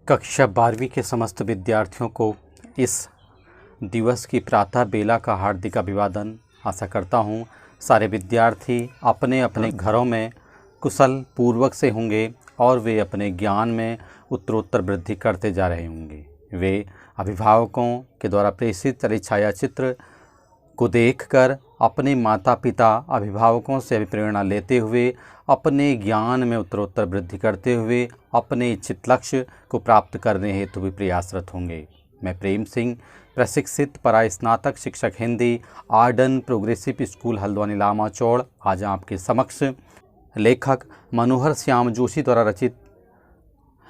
कक्षा 12वीं के समस्त विद्यार्थियों को इस दिवस की प्रातः बेला का हार्दिक अभिवादन। आशा करता हूँ सारे विद्यार्थी अपने अपने घरों में कुशल पूर्वक से होंगे और वे अपने ज्ञान में उत्तरोत्तर वृद्धि करते जा रहे होंगे। वे अभिभावकों के द्वारा प्रेषित चलित छायाचित्र को देखकर अपने माता पिता अभिभावकों से प्रेरणा लेते हुए अपने ज्ञान में उत्तरोत्तर वृद्धि करते हुए अपने इच्छित लक्ष्य को प्राप्त करने हेतु भी प्रयासरत होंगे। मैं प्रेम सिंह, प्रशिक्षित परास्नातक शिक्षक Hindi, Arden progressive school Haldwani Lamachaur, आज आपके समक्ष लेखक मनोहर श्याम जोशी द्वारा रचित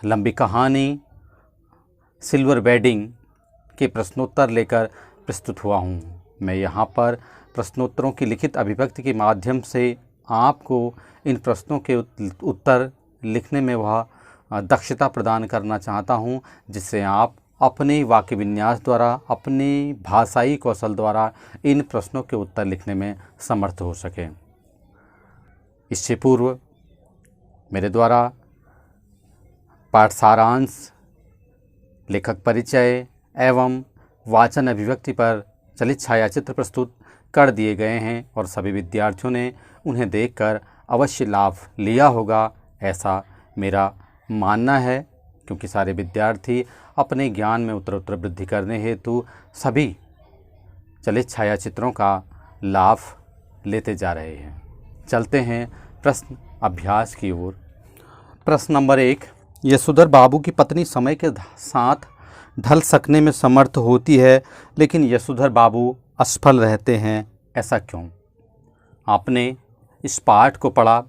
लंबी कहानी सिल्वर वेडिंग के प्रश्नोत्तर लेकर प्रस्तुत हुआ हूँ। मैं यहाँ पर प्रश्नोत्तरों की लिखित अभिव्यक्ति के माध्यम से आपको इन प्रश्नों के उत्तर लिखने में वह दक्षता प्रदान करना चाहता हूँ, जिससे आप अपने वाक्य विन्यास द्वारा, अपने भाषाई कौशल द्वारा इन प्रश्नों के उत्तर लिखने में समर्थ हो सकें। इससे पूर्व मेरे द्वारा पाठ सारांश, लेखक परिचय एवं वाचन अभिव्यक्ति पर चलित छायाचित्र प्रस्तुत कर दिए गए हैं और सभी विद्यार्थियों ने उन्हें देखकर अवश्य लाभ लिया होगा, ऐसा मेरा मानना है, क्योंकि सारे विद्यार्थी अपने ज्ञान में उत्तरोत्तर वृद्धि करने हेतु सभी चलित छायाचित्रों का लाभ लेते जा रहे हैं। चलते हैं प्रश्न अभ्यास की ओर। प्रश्न नंबर 1, यशोधर बाबू की पत्नी समय के साथ ढल सकने में समर्थ होती है, लेकिन यशोधर बाबू असफल रहते हैं, ऐसा क्यों? आपने इस पाठ को पढ़ा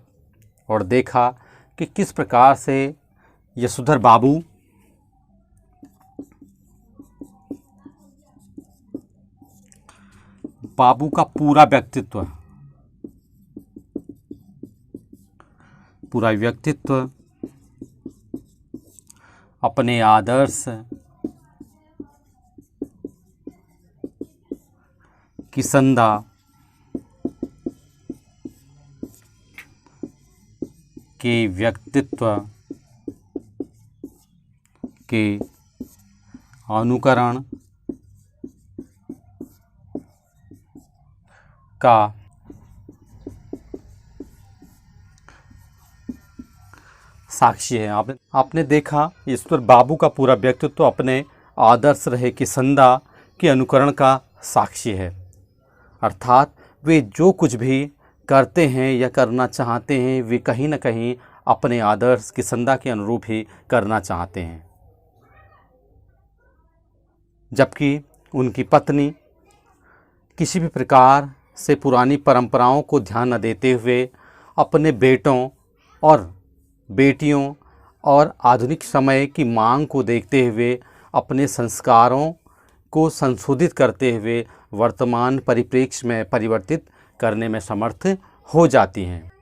और देखा कि किस प्रकार से यशोधर बाबू का पूरा व्यक्तित्व अपने आदर्श किसंदा के व्यक्तित्व के अनुकरण का साक्षी है। आपने देखा ईश्वर बाबू का पूरा व्यक्तित्व अपने आदर्श रहे किसंदा के अनुकरण का साक्षी है, अर्थात वे जो कुछ भी करते हैं या करना चाहते हैं वे कहीं न कहीं अपने आदर्श किसंदा के अनुरूप ही करना चाहते हैं। जबकि उनकी पत्नी किसी भी प्रकार से पुरानी परंपराओं को ध्यान न देते हुए अपने बेटों और बेटियों और आधुनिक समय की मांग को देखते हुए अपने संस्कारों को संशोधित करते हुए वर्तमान परिप्रेक्ष्य में परिवर्तित करने में समर्थ हो जाती हैं,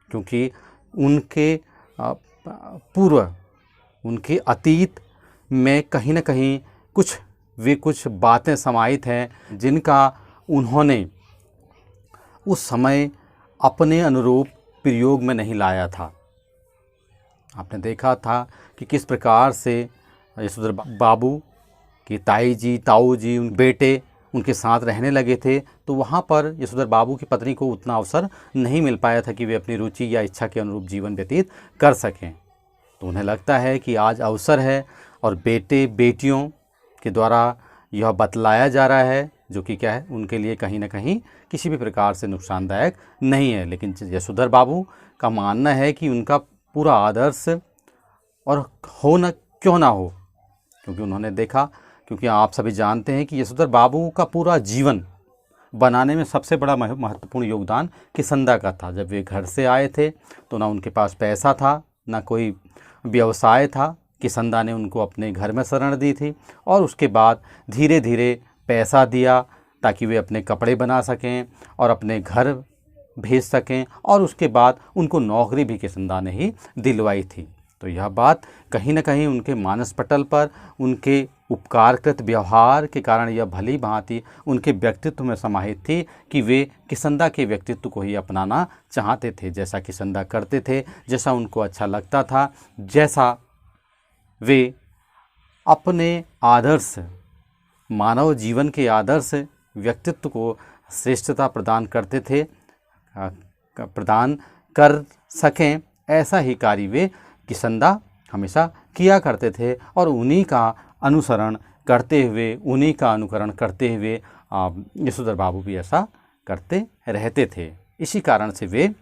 क्योंकि उनके पूर्व, उनके अतीत में कहीं न कहीं कुछ बातें समाहित हैं जिनका उन्होंने उस समय अपने अनुरूप प्रयोग में नहीं लाया था। आपने देखा था कि किस प्रकार से यशोधर बाबू कि ताऊ जी उन बेटे उनके साथ रहने लगे थे, तो वहाँ पर यशोधर बाबू की पत्नी को उतना अवसर नहीं मिल पाया था कि वे अपनी रुचि या इच्छा के अनुरूप जीवन व्यतीत कर सकें। तो उन्हें लगता है कि आज अवसर है और बेटे बेटियों के द्वारा यह बतलाया जा रहा है, जो कि क्या है, उनके लिए कहीं ना कहीं किसी भी प्रकार से नुकसानदायक नहीं है। लेकिन यशोधर बाबू का मानना है कि उनका पूरा आदर्श और हो न क्यों ना हो, क्योंकि उन्होंने देखा, क्योंकि आप सभी जानते हैं कि यशोधर बाबू का पूरा जीवन बनाने में सबसे बड़ा महत्वपूर्ण योगदान किसंदा का था। जब वे घर से आए थे तो ना उनके पास पैसा था, ना कोई व्यवसाय था। किसंदा ने उनको अपने घर में शरण दी थी और उसके बाद धीरे धीरे पैसा दिया ताकि वे अपने कपड़े बना सकें और अपने घर भेज सकें, और उसके बाद उनको नौकरी भी किसंदा ने ही दिलवाई थी। तो यह बात कहीं ना कहीं उनके मानस पटल पर, उनके उपकारकृत व्यवहार के कारण यह भली भांति उनके व्यक्तित्व में समाहित थी कि वे किशंदा के व्यक्तित्व को ही अपनाना चाहते थे। जैसा किशंदा करते थे, जैसा उनको अच्छा लगता था, जैसा वे अपने आदर्श मानव जीवन के आदर्श व्यक्तित्व को श्रेष्ठता प्रदान करते थे, प्रदान कर सकें, ऐसा ही कार्य वे किशंदा हमेशा किया करते थे और उन्हीं का अनुसरण करते हुए, उन्हीं का अनुकरण करते हुए यशोधर बाबू भी ऐसा करते रहते थे। इसी कारण से वे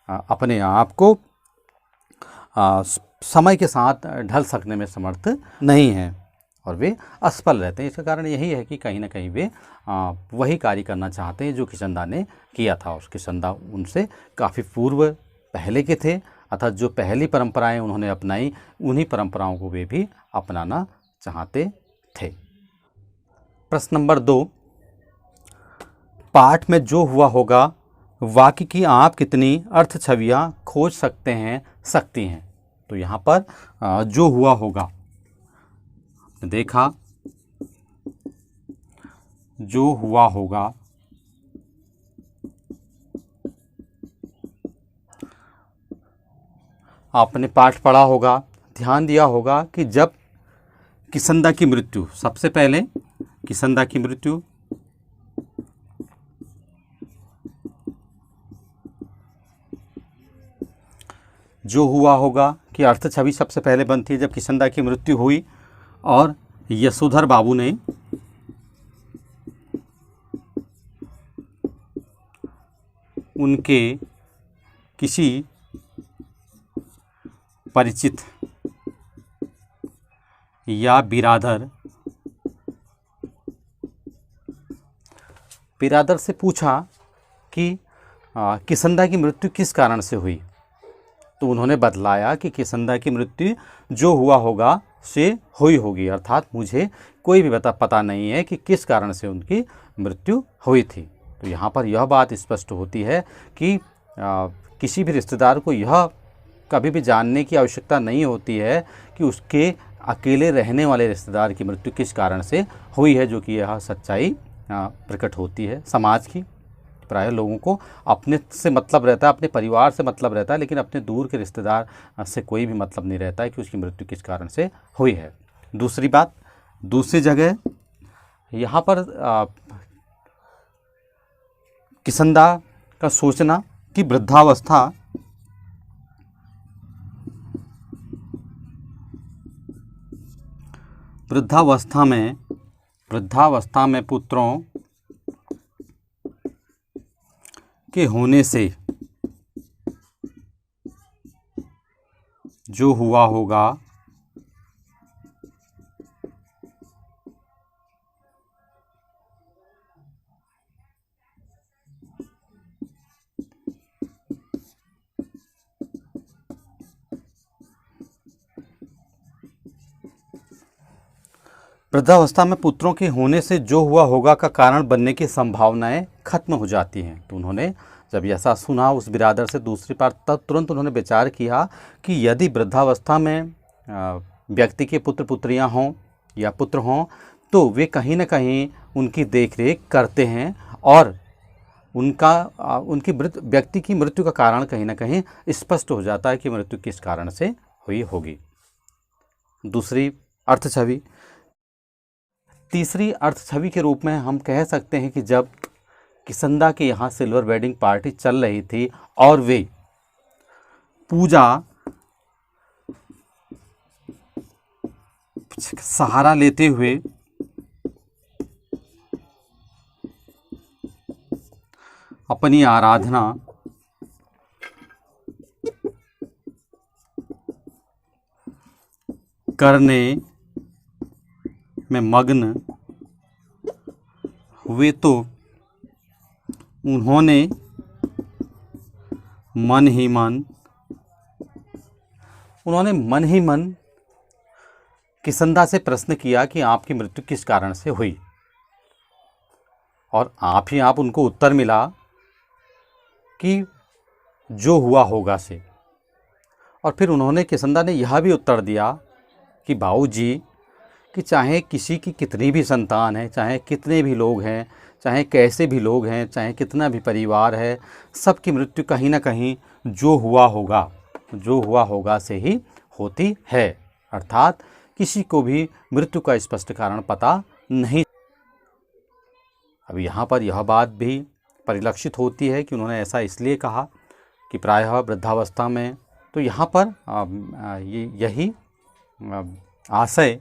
अपने आप को समय के साथ ढल सकने में समर्थ नहीं हैं और वे असफल रहते हैं। इसका कारण यही है कि कहीं ना कहीं वे वही कार्य करना चाहते हैं जो किशंदा ने किया था। और किशंदा उनसे काफ़ी पूर्व पहले के थे, अर्थात जो पहली परंपराएं उन्होंने अपनाई, उन्हीं परंपराओं को वे भी अपनाना चाहते थे। प्रश्न नंबर 2, पाठ में जो हुआ होगा वाक्य की आप कितनी अर्थ छवियाँ खोज सकती हैं। तो यहाँ पर जो हुआ होगा, देखा जो हुआ होगा, आपने पाठ पढ़ा होगा, ध्यान दिया होगा कि जब किशंदा की मृत्यु, सबसे पहले किशंदा की मृत्यु, जो हुआ होगा कि अर्थ छवि सबसे पहले बनती है जब किशंदा की मृत्यु हुई और यशोधर बाबू ने उनके किसी परिचित या बिरादर से पूछा कि किशंदा की मृत्यु किस कारण से हुई। तो उन्होंने बतलाया कि किशंदा की मृत्यु जो हुआ होगा से हुई होगी, अर्थात मुझे कोई भी पता नहीं है कि किस कारण से उनकी मृत्यु हुई थी। तो यहाँ पर यह बात स्पष्ट होती है कि किसी भी रिश्तेदार को यह कभी भी जानने की आवश्यकता नहीं होती है कि उसके अकेले रहने वाले रिश्तेदार की मृत्यु किस कारण से हुई है, जो कि यह सच्चाई प्रकट होती है समाज की। प्रायः लोगों को अपने से मतलब रहता है, अपने परिवार से मतलब रहता है, लेकिन अपने दूर के रिश्तेदार से कोई भी मतलब नहीं रहता है कि उसकी मृत्यु किस कारण से हुई है। दूसरी बात, दूसरी जगह यहाँ पर किशंदा का सोचना कि वृद्धावस्था में पुत्रों के होने से जो हुआ होगा वृद्धावस्था में पुत्रों के होने से जो हुआ होगा का कारण बनने की संभावनाएं खत्म हो जाती हैं। तो उन्होंने जब ऐसा सुना उस बिरादर से दूसरी बार, तब तुरंत उन्होंने विचार किया कि यदि वृद्धावस्था में व्यक्ति के पुत्र पुत्रियां हों या पुत्र हों तो वे कहीं ना कहीं उनकी देखरेख करते हैं और उनकी व्यक्ति की मृत्यु का कारण कहीं ना कहीं स्पष्ट हो जाता है कि मृत्यु किस कारण से हुई होगी। दूसरी अर्थ छवि। तीसरी अर्थ छवि के रूप में हम कह सकते हैं कि जब किशंदा के यहाँ सिल्वर वेडिंग पार्टी चल रही थी और वे पूजा सहारा लेते हुए अपनी आराधना करने में मग्न हुए तो उन्होंने मन ही मन किशंदा से प्रश्न किया कि आपकी मृत्यु किस कारण से हुई, और आप उनको उत्तर मिला कि जो हुआ होगा से। और फिर उन्होंने किशंदा ने यह भी उत्तर दिया कि बाबूजी, कि चाहे किसी की कितनी भी संतान है, चाहे कितने भी लोग हैं, चाहे कैसे भी लोग हैं, चाहे कितना भी परिवार है, सबकी मृत्यु कहीं ना कहीं जो हुआ होगा से ही होती है। अर्थात किसी को भी मृत्यु का स्पष्ट कारण पता नहीं। अब यहाँ पर यह बात भी परिलक्षित होती है कि उन्होंने ऐसा इसलिए कहा कि प्रायः वृद्धावस्था में, तो यहाँ पर यही आशय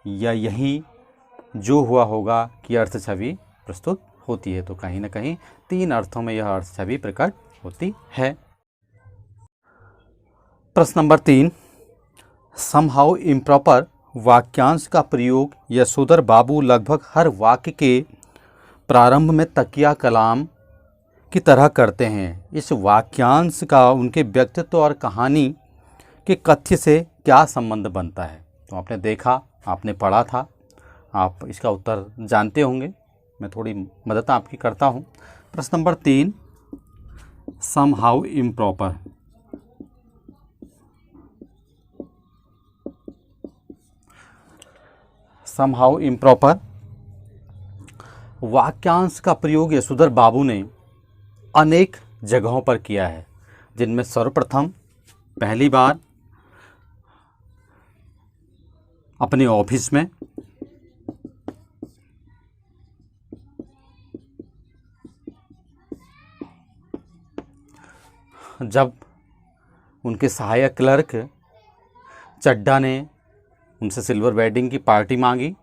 या यही जो हुआ होगा कि अर्थ छवि प्रस्तुत होती है। तो कहीं ना कहीं 3 अर्थों में यह अर्थ छवि प्रकट होती है। प्रश्न नंबर 3, समहाउ इम्प्रॉपर वाक्यांश का प्रयोग यशोधर बाबू लगभग हर वाक्य के प्रारंभ में तकिया कलाम की तरह करते हैं। इस वाक्यांश का उनके व्यक्तित्व और कहानी के कथ्य से क्या संबंध बनता है? तो आपने देखा, आपने पढ़ा था, आप इसका उत्तर जानते होंगे। मैं थोड़ी मदद आपकी करता हूँ। प्रश्न number 3, somehow improper. Somehow improper वाक्यांश का प्रयोग यशोधर बाबू ने अनेक जगहों पर किया है, जिनमें सर्वप्रथम पहली बार अपने ऑफिस में, जब उनके सहायक क्लर्क चड्डा ने उनसे सिल्वर वेडिंग की पार्टी मांगी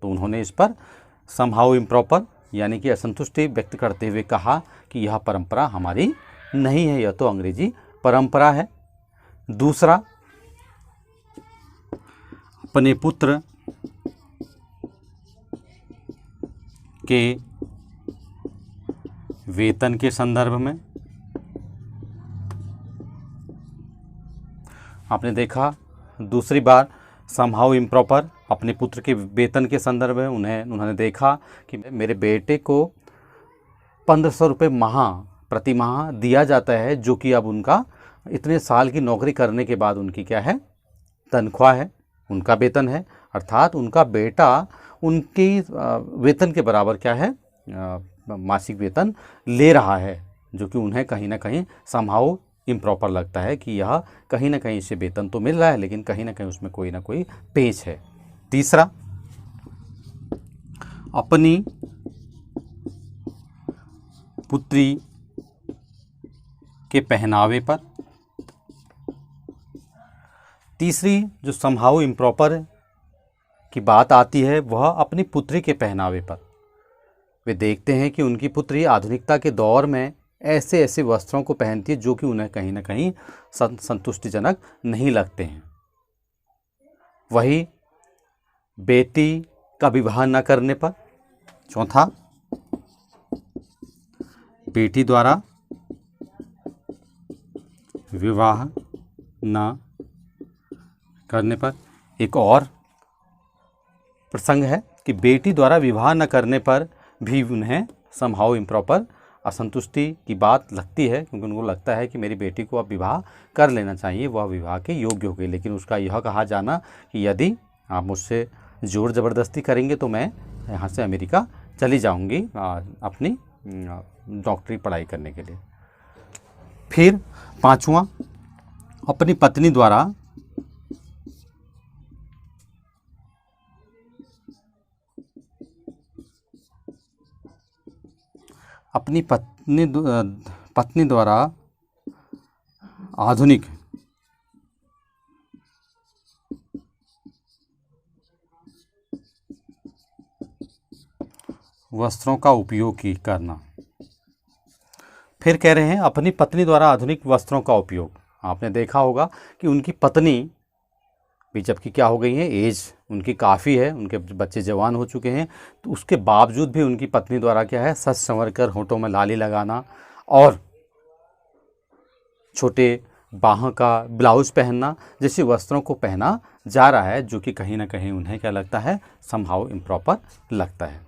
तो उन्होंने इस पर समहाउ इम्प्रॉपर यानी कि असंतुष्टि व्यक्त करते हुए कहा कि यह परंपरा हमारी नहीं है, यह तो अंग्रेजी परंपरा है। दूसरा, अपने पुत्र के वेतन के संदर्भ में आपने देखा। दूसरी बार समहाउ इम्प्रॉपर अपने पुत्र के वेतन के संदर्भ में उन्होंने देखा कि मेरे बेटे को 1500 रुपये प्रति माह दिया जाता है, जो कि अब उनका इतने साल की नौकरी करने के बाद उनकी क्या है, तनख्वाह है, उनका वेतन है। अर्थात उनका बेटा उनकी वेतन के बराबर क्या है, मासिक वेतन ले रहा है, जो कि उन्हें कहीं ना कहीं समहाउ इम्प्रॉपर लगता है कि यह कहीं ना कहीं इसे वेतन तो मिल रहा है, लेकिन कहीं ना कहीं उसमें कोई ना कोई पेच है। तीसरा, अपनी पुत्री के पहनावे पर। तीसरी जो समहाउ इम्प्रॉपर की बात आती है वह अपनी पुत्री के पहनावे पर। वे देखते हैं कि उनकी पुत्री आधुनिकता के दौर में ऐसे ऐसे वस्त्रों को पहनती है जो कि उन्हें कहीं ना कहीं संतुष्टिजनक नहीं लगते हैं। वही बेटी का विवाह न करने पर। चौथा, बेटी द्वारा विवाह न करने पर। एक और प्रसंग है कि बेटी द्वारा विवाह न करने पर भी उन्हें समहाउ इम्प्रॉपर असंतुष्टि की बात लगती है, क्योंकि उनको लगता है कि मेरी बेटी को अब विवाह कर लेना चाहिए, वह विवाह के योग्य हो गई। लेकिन उसका यह कहा जाना कि यदि आप मुझसे ज़ोर ज़बरदस्ती करेंगे तो मैं यहाँ से अमेरिका चली जाऊँगी अपनी डॉक्टरी पढ़ाई करने के लिए। फिर पांचवा, अपनी पत्नी द्वारा पत्नी द्वारा आधुनिक वस्त्रों का उपयोग करना। फिर कह रहे हैं अपनी पत्नी द्वारा आधुनिक वस्त्रों का उपयोग। आपने देखा होगा कि उनकी पत्नी भी जबकि क्या हो गई है, एज उनकी काफ़ी है, उनके बच्चे जवान हो चुके हैं, तो उसके बावजूद भी उनकी पत्नी द्वारा क्या है, सज संवर कर होठों में लाली लगाना और छोटे बाहों का ब्लाउज़ पहनना जैसे वस्त्रों को पहना जा रहा है, जो कि कहीं ना कहीं उन्हें क्या लगता है, समहाउ इम्प्रॉपर लगता है।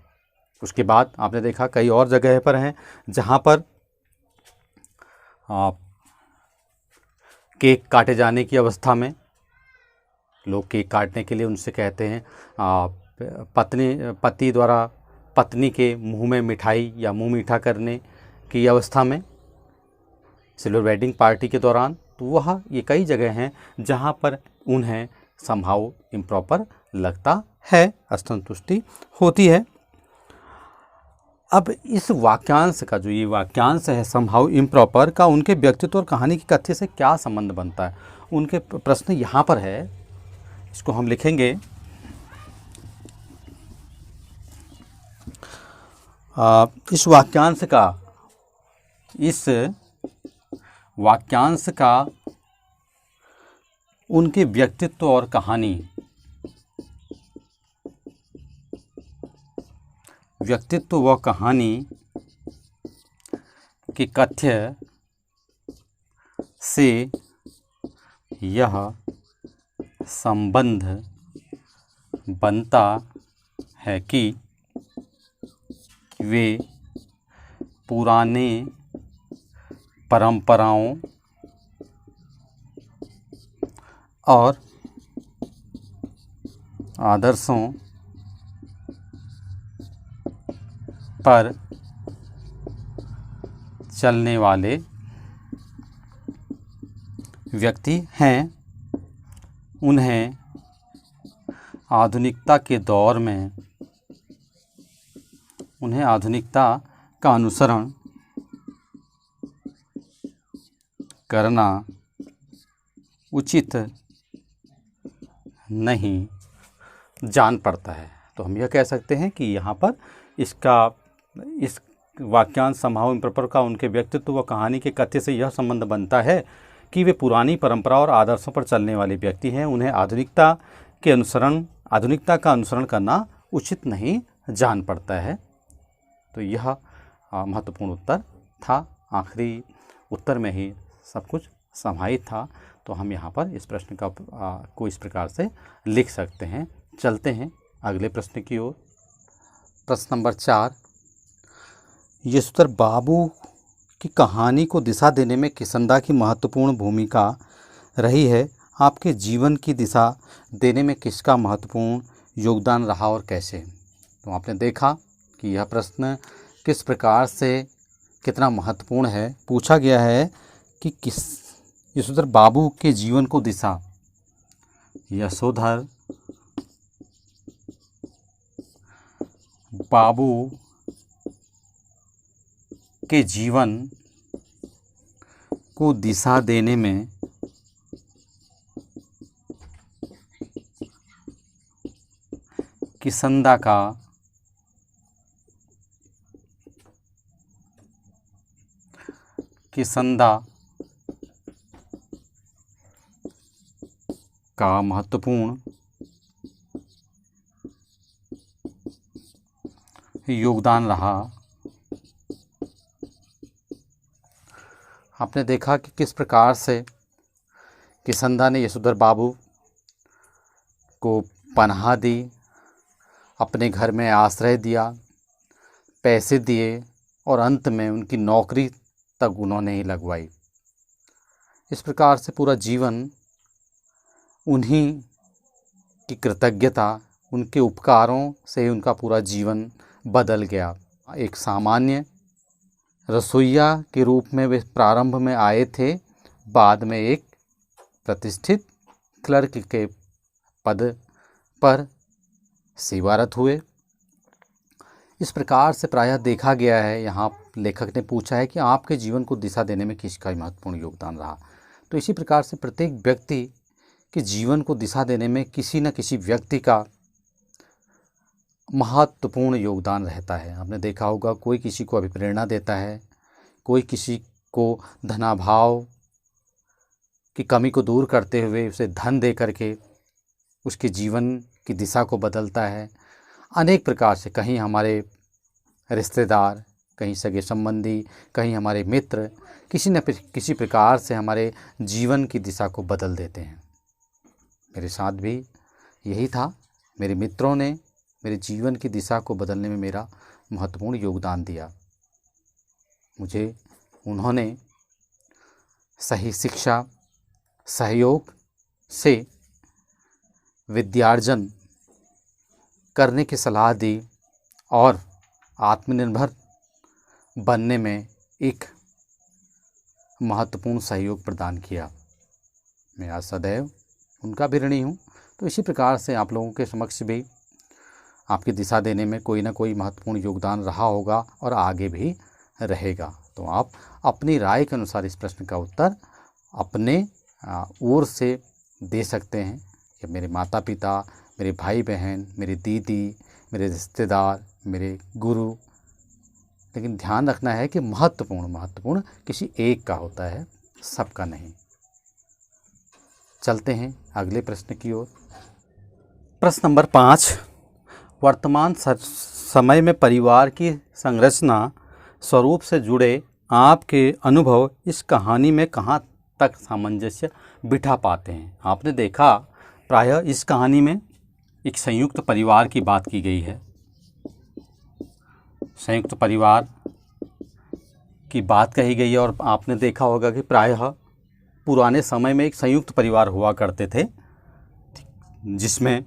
उसके बाद आपने देखा कई और जगह पर हैं जहाँ पर केक काटे जाने की अवस्था में लोग केक काटने के लिए उनसे कहते हैं पति द्वारा पत्नी के मुंह में मिठाई या मुंह मीठा करने की अवस्था में, सिल्वर वेडिंग पार्टी के दौरान, तो वह ये कई जगह हैं जहाँ पर उन्हें समहाउ इम्प्रॉपर लगता है, असंतुष्टि होती है। अब इस वाक्यांश का, जो ये वाक्यांश है समहाउ इम्प्रॉपर का, उनके व्यक्तित्व और कहानी की कथ्य से क्या संबंध बनता है? उनके प्रश्न यहाँ पर है, इसको हम लिखेंगे। इस वाक्यांश का उनके व्यक्तित्व और कहानी, व्यक्तित्व व कहानी के कथ्य से यह संबंध बनता है कि वे पुराने परंपराओं और आदर्शों पर चलने वाले व्यक्ति हैं। उन्हें आधुनिकता के दौर में, उन्हें आधुनिकता का अनुसरण करना उचित नहीं जान पड़ता है। तो हम यह कह सकते हैं कि यहाँ पर इस वाक्यांश समहाउ इम्प्रॉपर का उनके व्यक्तित्व व कहानी के कथ्य से यह संबंध बनता है कि वे पुरानी परंपरा और आदर्शों पर चलने वाले व्यक्ति हैं। उन्हें आधुनिकता का अनुसरण करना उचित नहीं जान पड़ता है। तो यह महत्वपूर्ण उत्तर था। आखिरी उत्तर में ही सब कुछ समाहित था। तो हम यहाँ पर इस प्रश्न को इस प्रकार से लिख सकते हैं। चलते हैं अगले प्रश्न की ओर। प्रश्न नंबर 4, यशोधर बाबू की कहानी को दिशा देने में किशंदा की महत्वपूर्ण भूमिका रही है। आपके जीवन की दिशा देने में किसका महत्वपूर्ण योगदान रहा और कैसे? तो आपने देखा कि यह प्रश्न किस प्रकार से कितना महत्वपूर्ण है। पूछा गया है कि यशोधर बाबू के जीवन को दिशा, यशोधर बाबू के जीवन को दिशा देने में किशंदा का महत्वपूर्ण योगदान रहा। आपने देखा कि किस प्रकार से किशंदा ने यशोधर बाबू को पनाह दी, अपने घर में आश्रय दिया, पैसे दिए और अंत में उनकी नौकरी तक उन्होंने ही लगवाई। इस प्रकार से पूरा जीवन उन्हीं की कृतज्ञता, उनके उपकारों से उनका पूरा जीवन बदल गया। एक सामान्य रसोइया के रूप में वे प्रारंभ में आए थे, बाद में एक प्रतिष्ठित क्लर्क के पद पर सेवारत हुए। इस प्रकार से प्रायः देखा गया है, यहाँ लेखक ने पूछा है कि आपके जीवन को दिशा देने में किसका महत्वपूर्ण योगदान रहा। तो इसी प्रकार से प्रत्येक व्यक्ति के जीवन को दिशा देने में किसी न किसी व्यक्ति का महत्वपूर्ण योगदान रहता है। आपने देखा होगा, कोई किसी को अभिप्रेरणा देता है, कोई किसी को धनाभाव की कमी को दूर करते हुए उसे धन दे करके उसके जीवन की दिशा को बदलता है। अनेक प्रकार से, कहीं हमारे रिश्तेदार, कहीं सगे संबंधी, कहीं हमारे मित्र किसी न किसी प्रकार से हमारे जीवन की दिशा को बदल देते हैं। मेरे साथ भी यही था। मेरे मित्रों ने मेरे जीवन की दिशा को बदलने में मेरा महत्वपूर्ण योगदान दिया। मुझे उन्होंने सही शिक्षा, सहयोग से विद्यार्जन करने की सलाह दी और आत्मनिर्भर बनने में एक महत्वपूर्ण सहयोग प्रदान किया। मैं आज सदैव उनका भी ऋणी हूँ। तो इसी प्रकार से आप लोगों के समक्ष भी आपकी दिशा देने में कोई ना कोई महत्वपूर्ण योगदान रहा होगा और आगे भी रहेगा। तो आप अपनी राय के अनुसार इस प्रश्न का उत्तर अपने ओर से दे सकते हैं कि मेरे माता पिता, मेरे भाई बहन, मेरी दीदी, मेरे रिश्तेदार, मेरे गुरु। लेकिन ध्यान रखना है कि महत्वपूर्ण किसी एक का होता है, सबका नहीं। चलते हैं अगले प्रश्न की ओर। प्रश्न नंबर 5, वर्तमान समय में परिवार की संरचना स्वरूप से जुड़े आपके अनुभव इस कहानी में कहाँ तक सामंजस्य बिठा पाते हैं? आपने देखा प्रायः इस कहानी में एक संयुक्त परिवार की बात की गई है। संयुक्त परिवार की बात कही गई है और आपने देखा होगा कि प्रायः पुराने समय में एक संयुक्त परिवार हुआ करते थे, जिसमें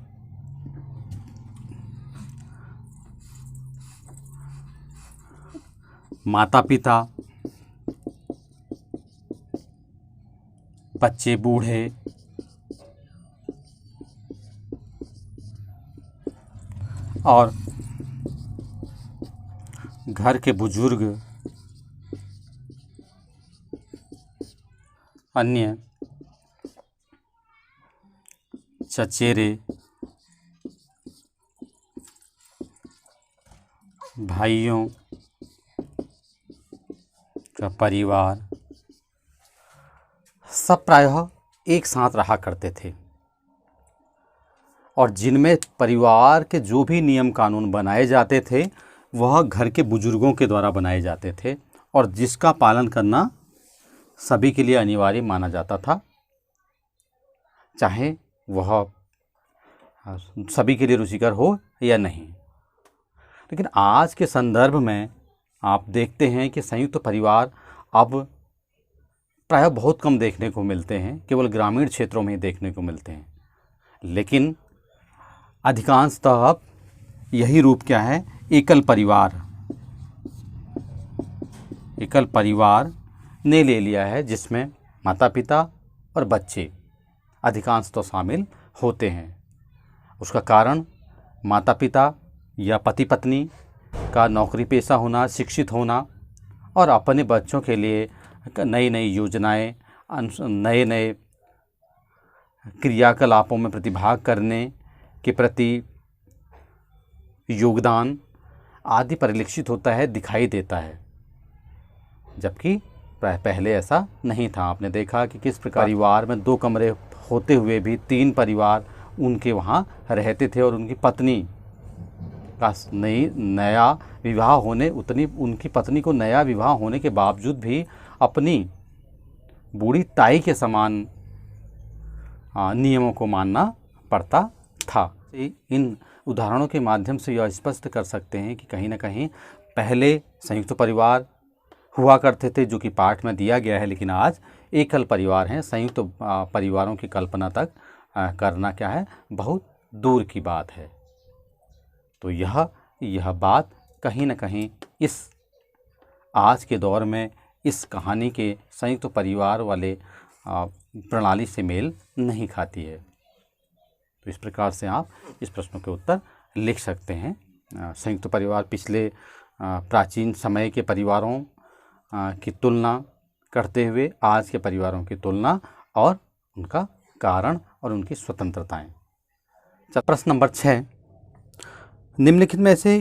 माता पिता, बच्चे, बूढ़े और घर के बुजुर्ग, अन्य चचेरे, भाइयों का परिवार सब प्रायः एक साथ रहा करते थे और जिनमें परिवार के जो भी नियम कानून बनाए जाते थे वह घर के बुजुर्गों के द्वारा बनाए जाते थे और जिसका पालन करना सभी के लिए अनिवार्य माना जाता था, चाहे वह सभी के लिए रुचिकर हो या नहीं। लेकिन आज के संदर्भ में आप देखते हैं कि संयुक्त परिवार अब प्रायः बहुत कम देखने को मिलते हैं, केवल ग्रामीण क्षेत्रों में ही देखने को मिलते हैं। लेकिन अधिकांशतः अब यही रूप क्या है? एकल परिवार ने ले लिया है, जिसमें माता पिता और बच्चे अधिकांश तो शामिल होते हैं। उसका कारण माता पिता या पति पत्नी का नौकरी पेशा होना, शिक्षित होना और अपने बच्चों के लिए नई नई योजनाएं, नए नए क्रियाकलापों में प्रतिभाग करने के प्रति योगदान आदि परिलक्षित होता है, दिखाई देता है। जबकि पहले ऐसा नहीं था। आपने देखा कि किस प्रकार परिवार में 2 कमरे होते हुए भी 3 परिवार उनके वहाँ रहते थे और उनकी पत्नी का नया विवाह होने उनकी पत्नी को नया विवाह होने के बावजूद भी अपनी बूढ़ी ताई के समान नियमों को मानना पड़ता था। इन उदाहरणों के माध्यम से यह स्पष्ट कर सकते हैं कि कहीं ना कहीं पहले संयुक्त परिवार हुआ करते थे, जो कि पाठ में दिया गया है, लेकिन आज एकल परिवार हैं। संयुक्त परिवारों की कल्पना तक करना क्या है, बहुत दूर की बात है। तो यह बात कहीं ना कहीं इस आज के दौर में इस कहानी के संयुक्त परिवार वाले प्रणाली से मेल नहीं खाती है। तो इस प्रकार से आप इस प्रश्नों के उत्तर लिख सकते हैं। संयुक्त परिवार पिछले प्राचीन समय के परिवारों की तुलना करते हुए आज के परिवारों की तुलना और उनका कारण और उनकी स्वतंत्रताएं। प्रश्न नंबर 6, निम्नलिखित में से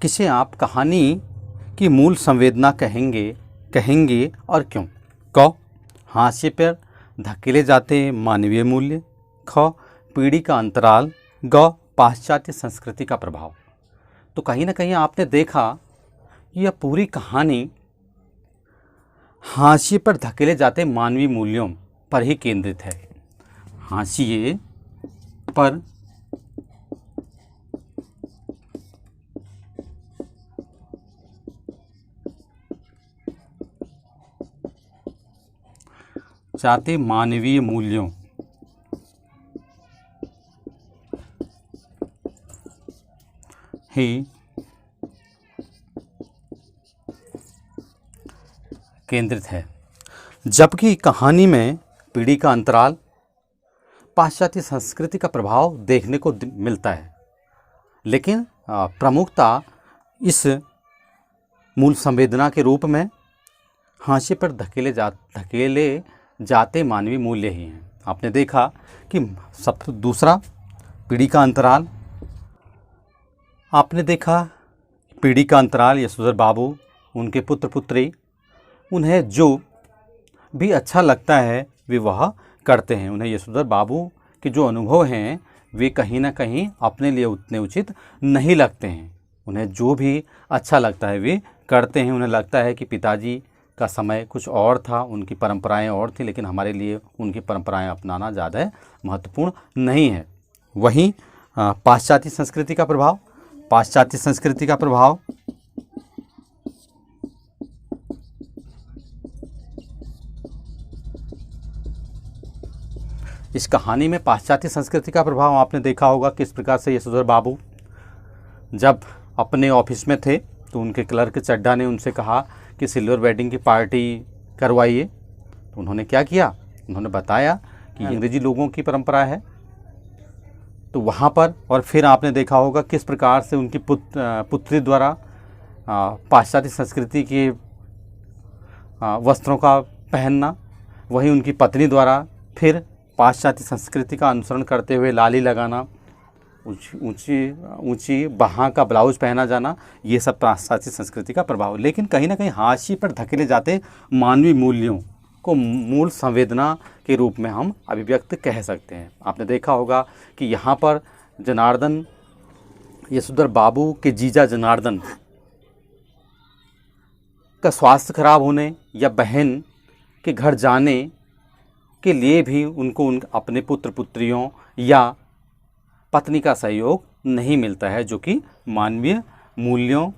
किसे आप कहानी की मूल संवेदना कहेंगे और क्यों? क, हाशिए पर धकेले जाते मानवीय मूल्य। ख, पीढ़ी का अंतराल। ग, पाश्चात्य संस्कृति का प्रभाव। तो कहीं ना कहीं आपने देखा यह पूरी कहानी हाशिए पर धकेले जाते मानवीय मूल्यों पर ही केंद्रित है। हाशिए पर जाते मानवीय मूल्यों ही केंद्रित है, जबकि कहानी में पीढ़ी का अंतराल, पाश्चात्य संस्कृति का प्रभाव देखने को मिलता है। लेकिन प्रमुखता इस मूल संवेदना के रूप में हाशिए पर धकेले जाते मानवीय मूल्य ही हैं। आपने देखा कि सब दूसरा पीढ़ी का अंतराल, आपने देखा पीढ़ी का अंतराल, यशोधर बाबू, उनके पुत्र पुत्री, उन्हें जो भी अच्छा लगता है वे वह करते हैं। उन्हें यशोधर बाबू के जो अनुभव हैं वे कहीं ना कहीं अपने लिए उतने उचित नहीं लगते हैं। उन्हें जो भी अच्छा लगता है वे करते हैं। उन्हें लगता है कि पिताजी का समय कुछ और था, उनकी परंपराएं और थी, लेकिन हमारे लिए उनकी परंपराएं अपनाना ज़्यादा महत्वपूर्ण नहीं है। वहीं पाश्चात्य संस्कृति का प्रभाव, पाश्चात्य संस्कृति का प्रभाव इस कहानी में पाश्चात्य संस्कृति का प्रभाव आपने देखा होगा किस प्रकार से यशोधर बाबू जब अपने ऑफिस में थे तो उनके क्लर्क चड्ढा ने उनसे कहा कि सिल्वर वेडिंग की पार्टी करवाइए। तो उन्होंने क्या किया, उन्होंने बताया कि अंग्रेजी लोगों की परंपरा है। तो वहाँ पर और फिर आपने देखा होगा किस प्रकार से उनकी पुत्री द्वारा पाश्चात्य संस्कृति के वस्त्रों का पहनना, वहीं उनकी पत्नी द्वारा फिर पाश्चात्य संस्कृति का अनुसरण करते हुए लाली लगाना, ऊंची बाहाँ का ब्लाउज पहना जाना, ये सब पाश्चात्य संस्कृति का प्रभाव। लेकिन कहीं ना कहीं हाशिए पर धकेले जाते मानवीय मूल्यों को मूल संवेदना के रूप में हम अभिव्यक्त कह सकते हैं। आपने देखा होगा कि यहाँ पर जनार्दन, यशोधर बाबू के जीजा जनार्दन का स्वास्थ्य खराब होने या बहन के घर जाने के लिए भी उनको अपने पुत्र पुत्रियों या पत्नी का सहयोग नहीं मिलता है, जो कि मानवीय मूल्यों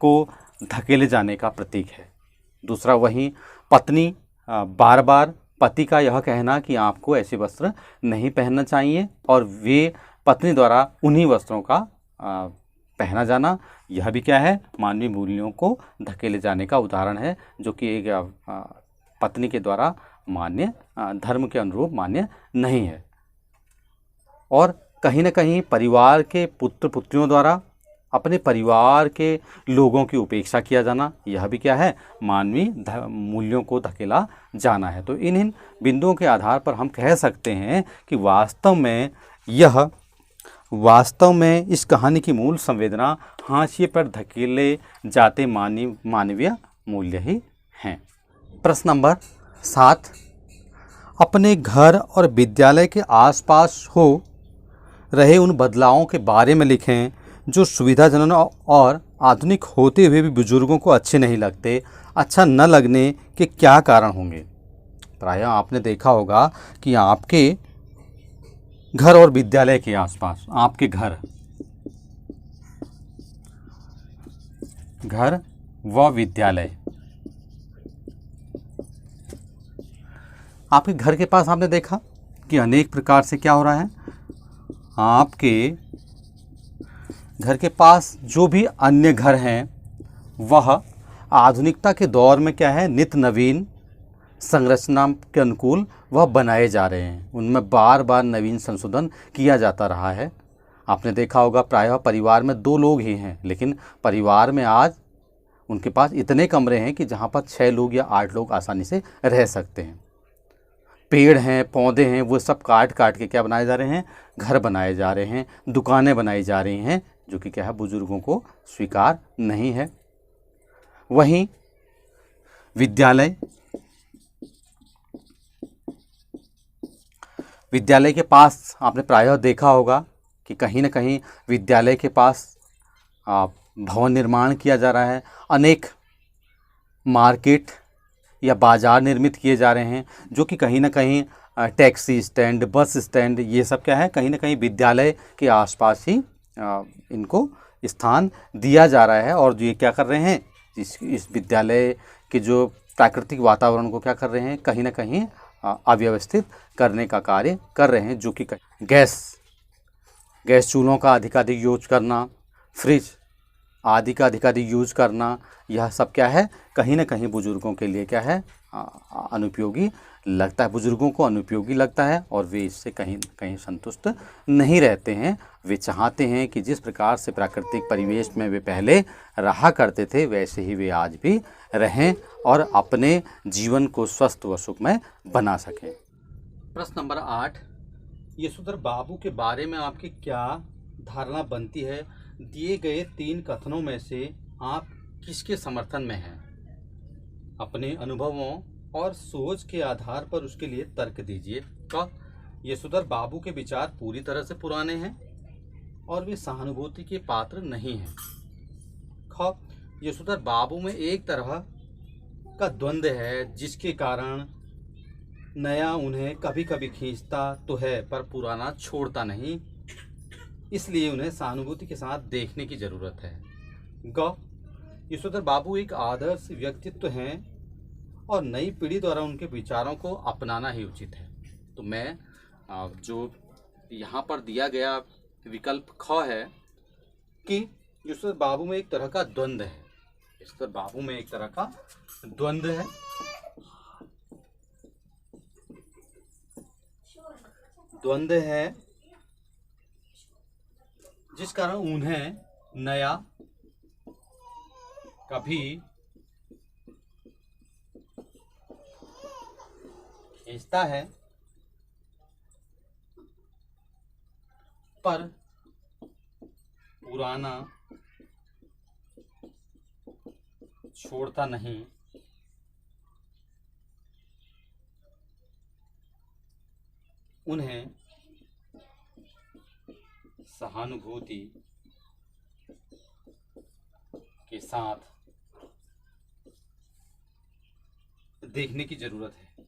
को धकेले जाने का प्रतीक है। दूसरा वहीं पत्नी बार बार पति का यह कहना कि आपको ऐसे वस्त्र नहीं पहनना चाहिए और वे पत्नी द्वारा उन्हीं वस्त्रों का पहना जाना, यह भी क्या है, मानवीय मूल्यों को धकेले जाने का उदाहरण है, जो कि एक पत्नी के द्वारा मान्य, धर्म के अनुरूप मान्य नहीं है। और कहीं न कहीं परिवार के पुत्र पुत्रियों द्वारा अपने परिवार के लोगों की उपेक्षा किया जाना, यह भी क्या है, मानवीय मूल्यों को धकेला जाना है। तो इन बिंदुओं के आधार पर हम कह सकते हैं कि वास्तव में इस कहानी की मूल संवेदना हाशिए पर धकेले जाते मानवीय मूल्य ही हैं। प्रश्न नंबर 7, अपने घर और विद्यालय के आसपास हो रहे उन बदलावों के बारे में लिखें जो सुविधाजनक और आधुनिक होते हुए भी बुजुर्गों को अच्छे नहीं लगते। अच्छा न लगने के क्या कारण होंगे? प्रायः आपने देखा होगा कि आपके घर और विद्यालय के आसपास, आपके घर व विद्यालय, आपके घर के पास आपने देखा कि अनेक प्रकार से क्या हो रहा है, आपके घर के पास जो भी अन्य घर हैं वह आधुनिकता के दौर में क्या है, नित्य नवीन संरचना के अनुकूल वह बनाए जा रहे हैं। उनमें बार बार नवीन संशोधन किया जाता रहा है। आपने देखा होगा प्रायः परिवार में 2 लोग ही हैं, लेकिन परिवार में आज उनके पास इतने कमरे हैं कि जहाँ पर 6 लोग या 8 लोग आसानी से रह सकते हैं। पेड़ हैं, पौधे हैं, वो सब काट के क्या बनाए जा रहे हैं, घर बनाए जा रहे हैं, दुकानें बनाई जा रही हैं, जो कि क्या है, बुजुर्गों को स्वीकार नहीं है। वहीं विद्यालय के पास आपने प्रायः देखा होगा कि कहीं न कहीं विद्यालय के पास भवन निर्माण किया जा रहा है। अनेक मार्केट या बाज़ार निर्मित किए जा रहे हैं, जो कि कहीं न कहीं टैक्सी स्टैंड, बस स्टैंड, ये सब क्या है, कहीं न कहीं विद्यालय के आसपास ही इनको स्थान दिया जा रहा है। और ये क्या कर रहे हैं, इस विद्यालय के जो प्राकृतिक वातावरण को क्या कर रहे हैं, कहीं न कहीं अव्यवस्थित करने का कार्य कर रहे हैं, जो कि गैस चूल्हों का अधिकाधिक यूज करना, फ्रिज आदि का अधिकाधिक यूज करना, यह सब क्या है, कहीं ना कहीं बुज़ुर्गों के लिए क्या है, अनुपयोगी लगता है, बुज़ुर्गों को अनुपयोगी लगता है और वे इससे कहीं कहीं संतुष्ट नहीं रहते हैं। वे चाहते हैं कि जिस प्रकार से प्राकृतिक परिवेश में वे पहले रहा करते थे वैसे ही वे आज भी रहें और अपने जीवन को स्वस्थ व सुखमय बना सकें। प्रश्न नंबर 8, यशोधर बाबू के बारे में आपकी क्या धारणा बनती है? दिए गए 3 कथनों में से आप किसके समर्थन में हैं? अपने अनुभवों और सोच के आधार पर उसके लिए तर्क दीजिए। क, यशोधर बाबू के विचार पूरी तरह से पुराने हैं और वे सहानुभूति के पात्र नहीं हैं। ख, यशोधर बाबू में एक तरह का द्वंद्व है जिसके कारण नया उन्हें कभी कभी खींचता तो है पर पुराना छोड़ता नहीं, इसलिए उन्हें सहानुभूति के साथ देखने की जरूरत है। ग, यशोधर बाबू एक आदर्श व्यक्तित्व हैं और नई पीढ़ी द्वारा उनके विचारों को अपनाना ही उचित है। तो मैं जो यहाँ पर दिया गया विकल्प ख है कि यशोधर बाबू में एक तरह का द्वंद्व है, यशोधर बाबू में एक तरह का द्वंद्व है, द्वंद्व है जिस कारण उन्हें नया कभी खींचता है पर पुराना छोड़ता नहीं। उन्हें सहानुभूति के साथ देखने की जरूरत है।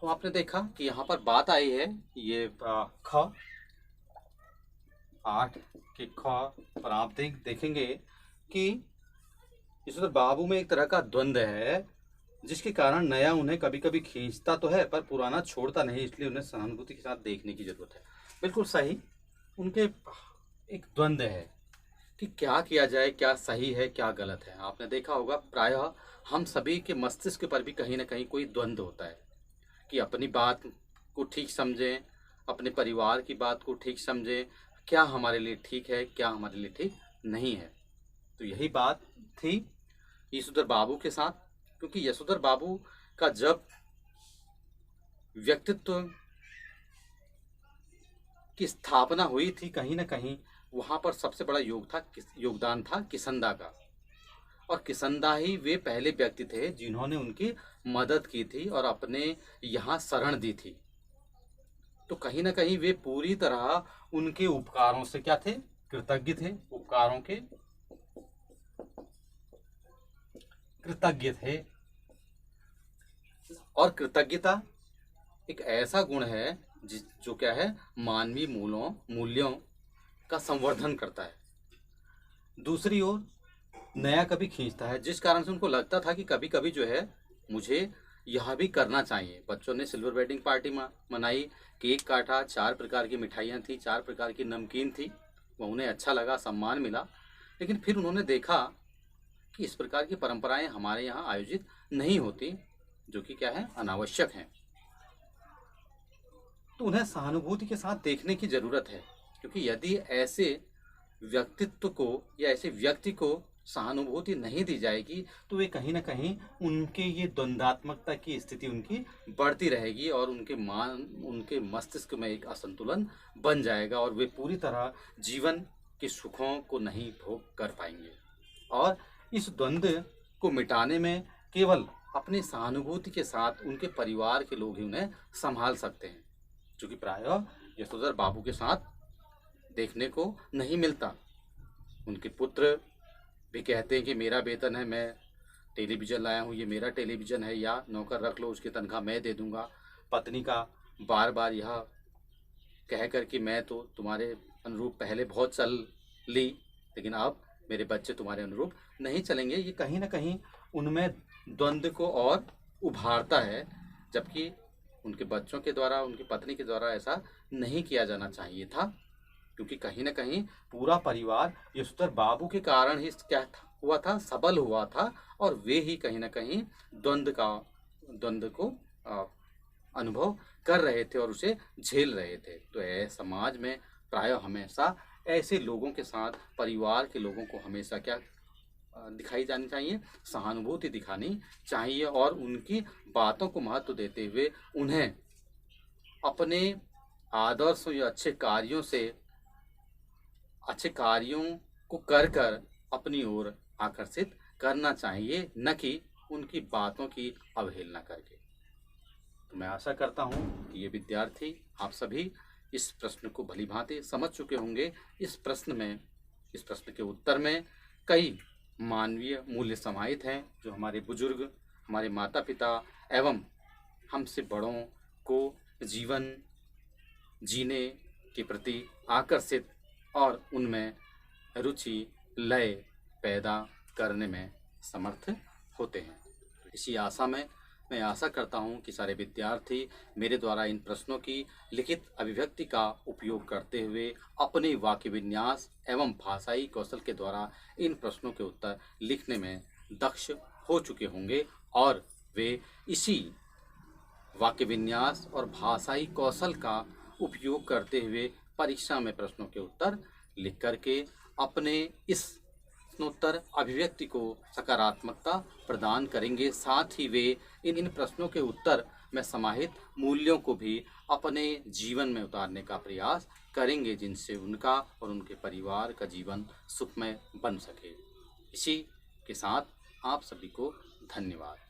तो आपने देखा कि यहाँ पर बात आई है ये ख 8 के ख पर आप देखेंगे कि यशोधर बाबू में एक तरह का द्वंद्व है जिसके कारण नया उन्हें कभी कभी खींचता तो है पर पुराना छोड़ता नहीं, इसलिए उन्हें सहानुभूति के साथ देखने की जरूरत है। बिल्कुल सही, उनके एक द्वंद्व है कि क्या किया जाए, क्या सही है क्या गलत है। आपने देखा होगा प्रायः हम सभी के मस्तिष्क पर भी कहीं ना कहीं कोई द्वंद्व होता है कि अपनी बात को ठीक समझें, अपने परिवार की बात को ठीक समझें, क्या हमारे लिए ठीक है क्या हमारे लिए ठीक नहीं है। तो यही बात थी यशोधर बाबू के साथ, क्योंकि यशोधर बाबू का जब व्यक्तित्व की स्थापना हुई थी कहीं ना कहीं वहाँ पर सबसे बड़ा योगदान था किसंदा का, और किसंदा ही वे पहले व्यक्ति थे जिन्होंने उनकी मदद की थी और अपने यहाँ शरण दी थी। तो कहीं ना कहीं वे पूरी तरह उनके उपकारों से क्या थे, कृतज्ञ थे, उपकारों के कृतज्ञ थे। और कृतज्ञता एक ऐसा गुण है जो क्या है, मानवीय मूल्यों का संवर्धन करता है। दूसरी ओर नया कभी खींचता है, जिस कारण से उनको लगता था कि कभी कभी जो है मुझे यह भी करना चाहिए। बच्चों ने सिल्वर वेडिंग पार्टी मनाई, केक काटा, 4 प्रकार की मिठाइयाँ थी, 4 प्रकार की नमकीन थी, वह उन्हें अच्छा लगा, सम्मान मिला। लेकिन फिर उन्होंने देखा कि इस प्रकार की परंपराएं हमारे यहाँ आयोजित नहीं होती, जो कि क्या है, अनावश्यक हैं। तो उन्हें सहानुभूति के साथ देखने की जरूरत है, क्योंकि यदि ऐसे व्यक्तित्व को या ऐसे व्यक्ति को सहानुभूति नहीं दी जाएगी तो वे कहीं ना कहीं उनके ये द्वंद्वात्मकता की स्थिति उनकी बढ़ती रहेगी और उनके मस्तिष्क में एक असंतुलन बन जाएगा और वे पूरी तरह जीवन के सुखों को नहीं भोग कर पाएंगे। और इस द्वंद्व को मिटाने में केवल अपनी सहानुभूति के साथ उनके परिवार के लोग ही उन्हें संभाल सकते हैं, जो कि प्रायः यशोधर बाबू के साथ देखने को नहीं मिलता। उनके पुत्र भी कहते हैं कि मेरा वेतन है, मैं टेलीविज़न लाया हूँ, ये मेरा टेलीविज़न है, या नौकर रख लो, उसकी तनख्वाह मैं दे दूँगा। पत्नी का बार बार यह कह कर कि मैं तो तुम्हारे अनुरूप पहले बहुत चल ली, लेकिन अब मेरे बच्चे तुम्हारे अनुरूप नहीं चलेंगे। ये कहीं ना कहीं उनमें द्वंद्व को और उभारता है, जबकि उनके बच्चों के द्वारा, उनकी पत्नी के द्वारा ऐसा नहीं किया जाना चाहिए था, क्योंकि कहीं न कहीं पूरा परिवार यशोधर बाबू के कारण ही हुआ था, सबल हुआ था, और वे ही कहीं न कहीं द्वंद्व को अनुभव कर रहे थे और उसे झेल रहे थे। तो समाज में प्रायः हमेशा ऐसे लोगों के साथ, परिवार के लोगों को हमेशा क्या दिखाई जानी चाहिए, सहानुभूति दिखानी चाहिए, और उनकी बातों को महत्व देते हुए उन्हें अपने आदर्शों या अच्छे कार्यों को कर अपनी ओर आकर्षित करना चाहिए, न कि उनकी बातों की अवहेलना करके। तो मैं आशा करता हूँ कि ये विद्यार्थी आप सभी इस प्रश्न को भलीभांति समझ चुके होंगे। इस प्रश्न के उत्तर में कई मानवीय मूल्य समाहित हैं, जो हमारे बुजुर्ग, हमारे माता पिता एवं हमसे बड़ों को जीवन जीने के प्रति आकर्षित और उनमें रुचि लय पैदा करने में समर्थ होते हैं। इसी आशा में मैं आशा करता हूं कि सारे विद्यार्थी मेरे द्वारा इन प्रश्नों की लिखित अभिव्यक्ति का उपयोग करते हुए अपने वाक्य विन्यास एवं भाषाई कौशल के द्वारा इन प्रश्नों के उत्तर लिखने में दक्ष हो चुके होंगे, और वे इसी वाक्य विन्यास और भाषाई कौशल का उपयोग करते हुए परीक्षा में प्रश्नों के उत्तर लिख करके अपने इस प्रश्नोत्तर अभिव्यक्ति को सकारात्मकता प्रदान करेंगे। साथ ही वे इन प्रश्नों के उत्तर में समाहित मूल्यों को भी अपने जीवन में उतारने का प्रयास करेंगे, जिनसे उनका और उनके परिवार का जीवन सुखमय बन सके। इसी के साथ आप सभी को धन्यवाद।